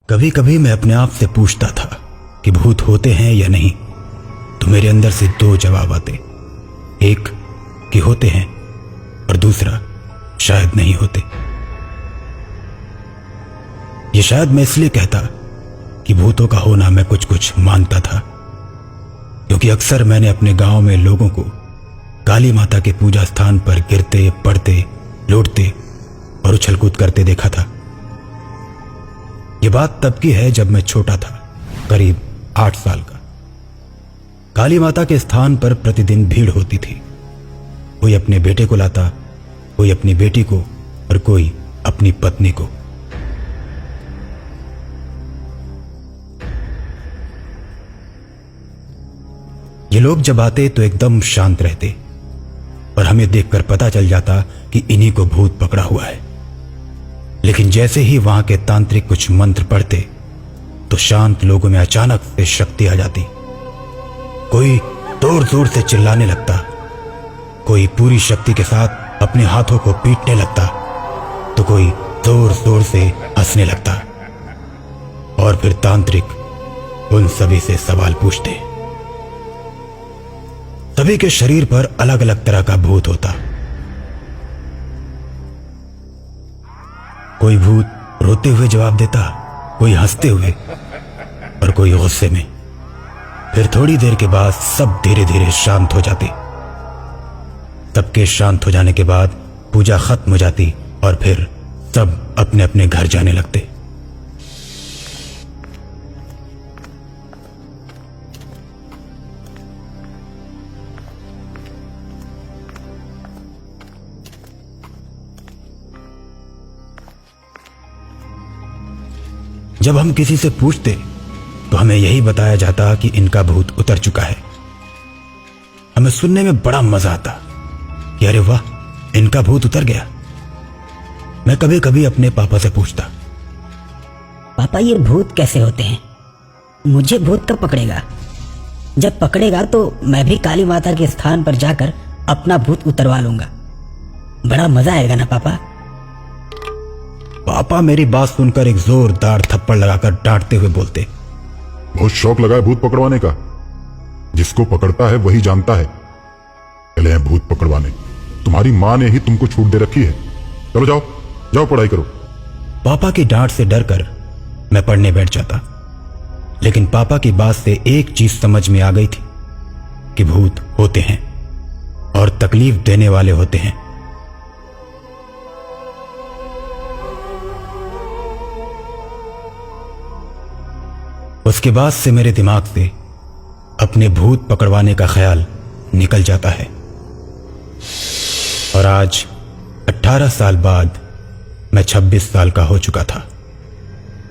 कभी कभी मैं अपने आप से पूछता था कि भूत होते हैं या नहीं, तो मेरे अंदर से दो जवाब आते। एक कि होते हैं और दूसरा शायद नहीं होते। ये शायद मैं इसलिए कहता कि भूतों का होना मैं कुछ कुछ मानता था, क्योंकि अक्सर मैंने अपने गांव में लोगों को काली माता के पूजा स्थान पर गिरते पड़ते लौटते और उछलकूद करते देखा था। यह बात तब की है जब मैं छोटा था, करीब 8 साल का। काली माता के स्थान पर प्रतिदिन भीड़ होती थी। कोई अपने बेटे को लाता, कोई अपनी बेटी को और कोई अपनी पत्नी को। ये लोग जब आते तो एकदम शांत रहते और हमें देखकर पता चल जाता कि इन्हीं को भूत पकड़ा हुआ है। लेकिन जैसे ही वहां के तांत्रिक कुछ मंत्र पढ़ते तो शांत लोगों में अचानक से शक्ति आ जाती। कोई जोर जोर से चिल्लाने लगता, कोई पूरी शक्ति के साथ अपने हाथों को पीटने लगता, तो कोई जोर जोर से हंसने लगता। और फिर तांत्रिक उन सभी से सवाल पूछते। सभी के शरीर पर अलग अलग तरह का भूत होता। कोई भूत रोते हुए जवाब देता, कोई हंसते हुए और कोई गुस्से में। फिर थोड़ी देर के बाद सब धीरे धीरे शांत हो जाते। सबके शांत हो जाने के बाद पूजा खत्म हो जाती और फिर सब अपने अपने घर जाने लगते। जब हम किसी से पूछते तो हमें यही बताया जाता कि इनका भूत उतर चुका है। हमें सुनने में बड़ा मजा आता कि अरे वाह, इनका भूत उतर गया। मैं कभी कभी अपने पापा से पूछता, पापा ये भूत कैसे होते हैं? मुझे भूत कब पकड़ेगा? जब पकड़ेगा तो मैं भी काली माता के स्थान पर जाकर अपना भूत उतरवा लूंगा। बड़ा मजा आएगा ना पापा? पापा मेरी बात सुनकर एक जोरदार थप्पड़ लगाकर डांटते हुए बोलते, बहुत शौक लगा है भूत पकड़वाने का। जिसको पकड़ता है वही जानता है। चले हैं भूत पकड़वाने। तुम्हारी माँ ने ही तुमको छूट दे रखी है। चलो जाओ जाओ पढ़ाई करो। पापा की डांट से डरकर मैं पढ़ने बैठ जाता। लेकिन पापा की बात से एक चीज समझ में आ गई थी कि भूत होते हैं और तकलीफ देने वाले होते हैं। उसके बाद से मेरे दिमाग से अपने भूत पकड़वाने का ख्याल निकल जाता है। और आज 18 साल बाद मैं 26 साल का हो चुका था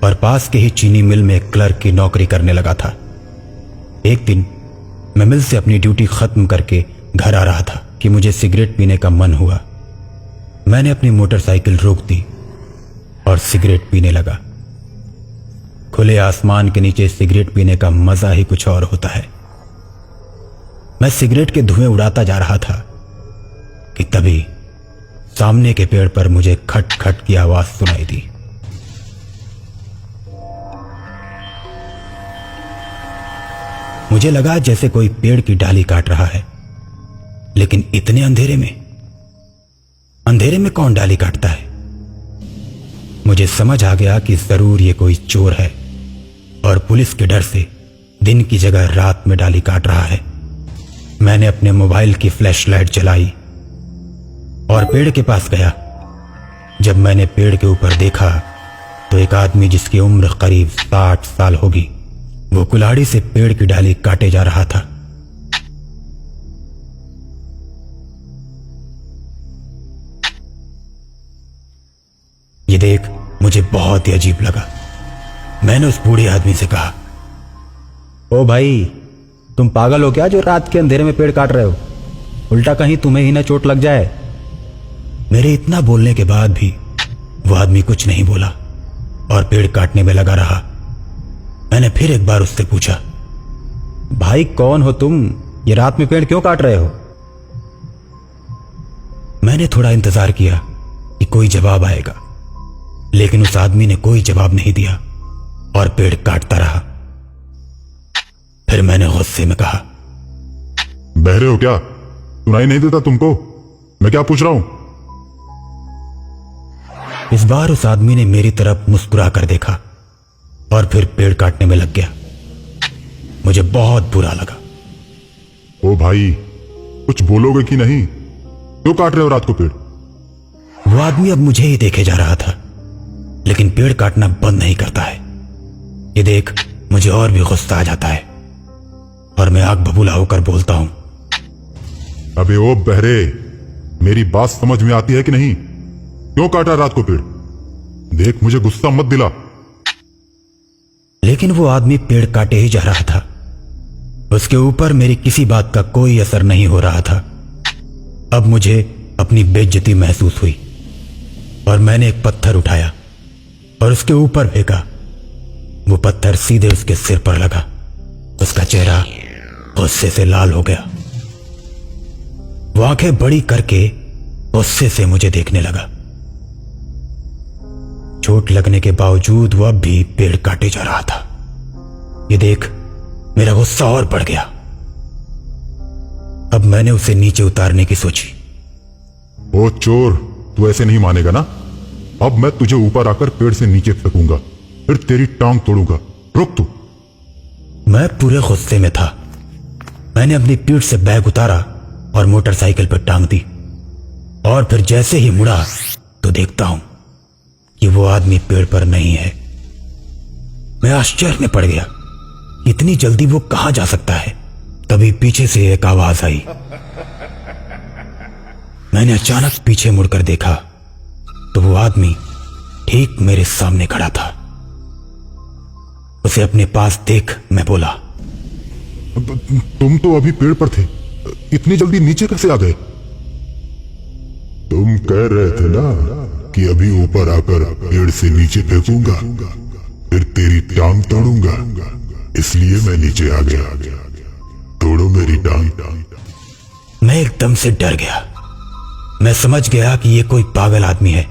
और पास के ही चीनी मिल में क्लर्क की नौकरी करने लगा था। एक दिन मैं मिल से अपनी ड्यूटी खत्म करके घर आ रहा था कि मुझे सिगरेट पीने का मन हुआ। मैंने अपनी मोटरसाइकिल रोक दी और सिगरेट पीने लगा। खुले आसमान के नीचे सिगरेट पीने का मजा ही कुछ और होता है। मैं सिगरेट के धुएं उड़ाता जा रहा था कि तभी सामने के पेड़ पर मुझे खट खट की आवाज सुनाई दी। मुझे लगा जैसे कोई पेड़ की डाली काट रहा है, लेकिन इतने अंधेरे में कौन डाली काटता है? मुझे समझ आ गया कि जरूर ये कोई चोर है और पुलिस के डर से दिन की जगह रात में डाली काट रहा है। मैंने अपने मोबाइल की फ्लैशलाइट जलाई और पेड़ के पास गया। जब मैंने पेड़ के ऊपर देखा तो एक आदमी जिसकी उम्र करीब 60 साल होगी, वो कुल्हाड़ी से पेड़ की डाली काटे जा रहा था। ये देख मुझे बहुत ही अजीब लगा। मैंने उस बूढ़े आदमी से कहा, ओ भाई, तुम पागल हो क्या जो रात के अंधेरे में पेड़ काट रहे हो? उल्टा कहीं तुम्हें ही ना चोट लग जाए। मेरे इतना बोलने के बाद भी वो आदमी कुछ नहीं बोला और पेड़ काटने में लगा रहा। मैंने फिर एक बार उससे पूछा, भाई कौन हो तुम? ये रात में पेड़ क्यों काट रहे हो? मैंने थोड़ा इंतजार किया कि कोई जवाब आएगा, लेकिन उस आदमी ने कोई जवाब नहीं दिया और पेड़ काटता रहा। फिर मैंने गुस्से में कहा, बहरे हो क्या? सुनाई नहीं देता तुमको मैं क्या पूछ रहा हूं? इस बार उस आदमी ने मेरी तरफ मुस्कुरा कर देखा और फिर पेड़ काटने में लग गया। मुझे बहुत बुरा लगा। ओ भाई, कुछ बोलोगे कि नहीं? क्यों काट रहे हो रात को पेड़? वो आदमी अब मुझे ही देखे जा रहा था, लेकिन पेड़ काटना बंद नहीं करता है। ये देख मुझे और भी गुस्सा आ जाता है और मैं आग बबूला होकर बोलता हूं, अबे ओ बहरे, मेरी बात समझ में आती है कि नहीं? क्यों काटा रात को पेड़? देख मुझे गुस्सा मत दिला। लेकिन वो आदमी पेड़ काटे ही जा रहा था। उसके ऊपर मेरी किसी बात का कोई असर नहीं हो रहा था। अब मुझे अपनी बेइज्जती महसूस हुई और मैंने एक पत्थर उठाया और उसके ऊपर फेंका। वो पत्थर सीधे उसके सिर पर लगा। उसका चेहरा गुस्से से लाल हो गया। वो आंखें बड़ी करके गुस्से से मुझे देखने लगा। चोट लगने के बावजूद वो अब भी पेड़ काटे जा रहा था। ये देख मेरा गुस्सा और बढ़ गया। अब मैंने उसे नीचे उतारने की सोची। ओ चोर, तू ऐसे नहीं मानेगा ना? अब मैं तुझे ऊपर आकर पेड़ से नीचे फेंकूंगा, फिर तेरी टांग तोड़ूंगा। रुक तू। मैं पूरे गुस्से में था। मैंने अपनी पीठ से बैग उतारा और मोटरसाइकिल पर टांग दी और फिर जैसे ही मुड़ा तो देखता हूं कि वो आदमी पेड़ पर नहीं है। मैं आश्चर्य में पड़ गया। इतनी जल्दी वो कहां जा सकता है? तभी पीछे से एक आवाज आई। मैंने अचानक पीछे मुड़कर देखा तो वो आदमी ठीक मेरे सामने खड़ा था। उसे अपने पास देख मैं बोला, तुम तो अभी पेड़ पर थे, इतनी जल्दी नीचे कैसे आ गए? तुम कह रहे थे ना कि अभी ऊपर आकर पेड़ से नीचे फेंकूंगा, फिर तेरी टांग तोड़ूंगा, इसलिए मैं नीचे आ गया। तोड़ो मेरी टांग। मैं एकदम से डर गया। मैं समझ गया कि ये कोई पागल आदमी है।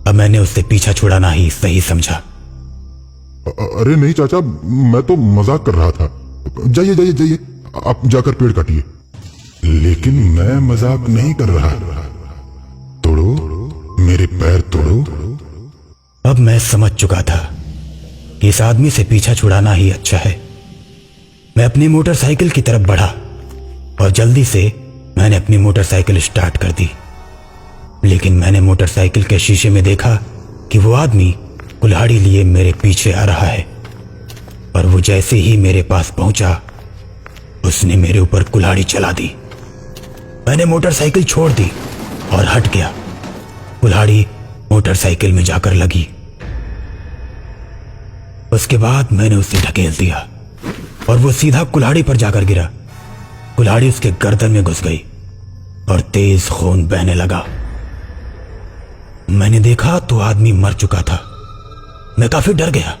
अब मैंने उससे पीछा छुड़ाना ही सही समझा। अरे नहीं चाचा, मैं तो मजाक कर रहा था। जाइए जाइए जाइए, आप जाकर पेड़ काटिए। लेकिन मैं मजाक नहीं कर रहा। तोड़ो मेरे पैर, तोड़ो। अब मैं समझ चुका था कि इस आदमी से पीछा छुड़ाना ही अच्छा है। मैं अपनी मोटरसाइकिल की तरफ बढ़ा और जल्दी से मैंने अपनी मोटरसाइकिल स्टार्ट कर दी। लेकिन मैंने मोटरसाइकिल के शीशे में देखा कि वो आदमी कुल्हाड़ी लिए मेरे पीछे आ रहा है और वो जैसे ही मेरे पास पहुंचा उसने मेरे ऊपर कुल्हाड़ी चला दी। मैंने मोटरसाइकिल छोड़ दी और हट गया। कुल्हाड़ी मोटरसाइकिल में जाकर लगी। उसके बाद मैंने उसे ढकेल दिया और वो सीधा कुल्हाड़ी पर जाकर गिरा। कुल्हाड़ी उसके गर्दन में घुस गई और तेज खून बहने लगा। मैंने देखा तो आदमी मर चुका था। मैं काफी डर गया।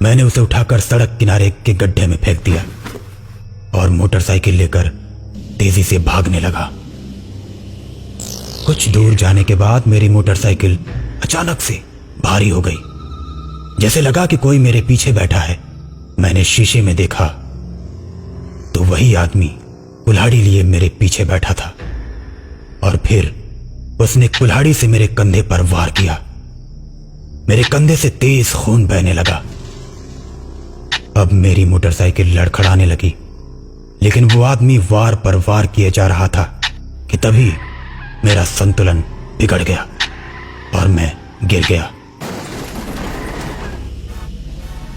मैंने उसे उठाकर सड़क किनारे के गड्ढे में फेंक दिया और मोटरसाइकिल लेकर तेजी से भागने लगा। कुछ दूर जाने के बाद मेरी मोटरसाइकिल अचानक से भारी हो गई। जैसे लगा कि कोई मेरे पीछे बैठा है। मैंने शीशे में देखा तो वही आदमी कुल्हाड़ी लिए मेरे पीछे बैठा था और फिर उसने कुल्हाड़ी से मेरे कंधे पर वार किया। मेरे कंधे से तेज खून बहने लगा। अब मेरी मोटरसाइकिल लड़खड़ाने लगी, लेकिन वो आदमी वार पर वार किए जा रहा था कि तभी मेरा संतुलन बिगड़ गया और मैं गिर गया।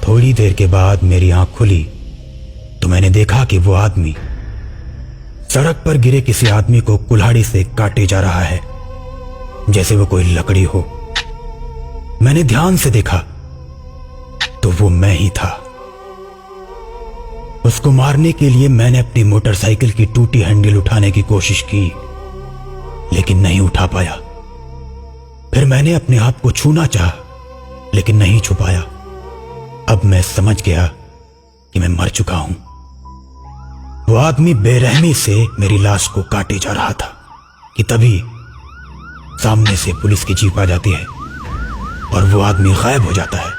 थोड़ी देर के बाद मेरी आंख खुली तो मैंने देखा कि वो आदमी सड़क पर गिरे किसी आदमी को कुल्हाड़ी से काटे जा रहा है, जैसे वो कोई लकड़ी हो। मैंने ध्यान से देखा तो वो मैं ही था। उसको मारने के लिए मैंने अपनी मोटरसाइकिल की टूटी हैंडल उठाने की कोशिश की, लेकिन नहीं उठा पाया। फिर मैंने अपने आप को छूना चाहा, लेकिन नहीं छू पाया। अब मैं समझ गया कि मैं मर चुका हूं। वो आदमी बेरहमी से मेरी लाश को काटे जा रहा था कि तभी सामने से पुलिस की जीप आ जाती है और वो आदमी गायब हो जाता है।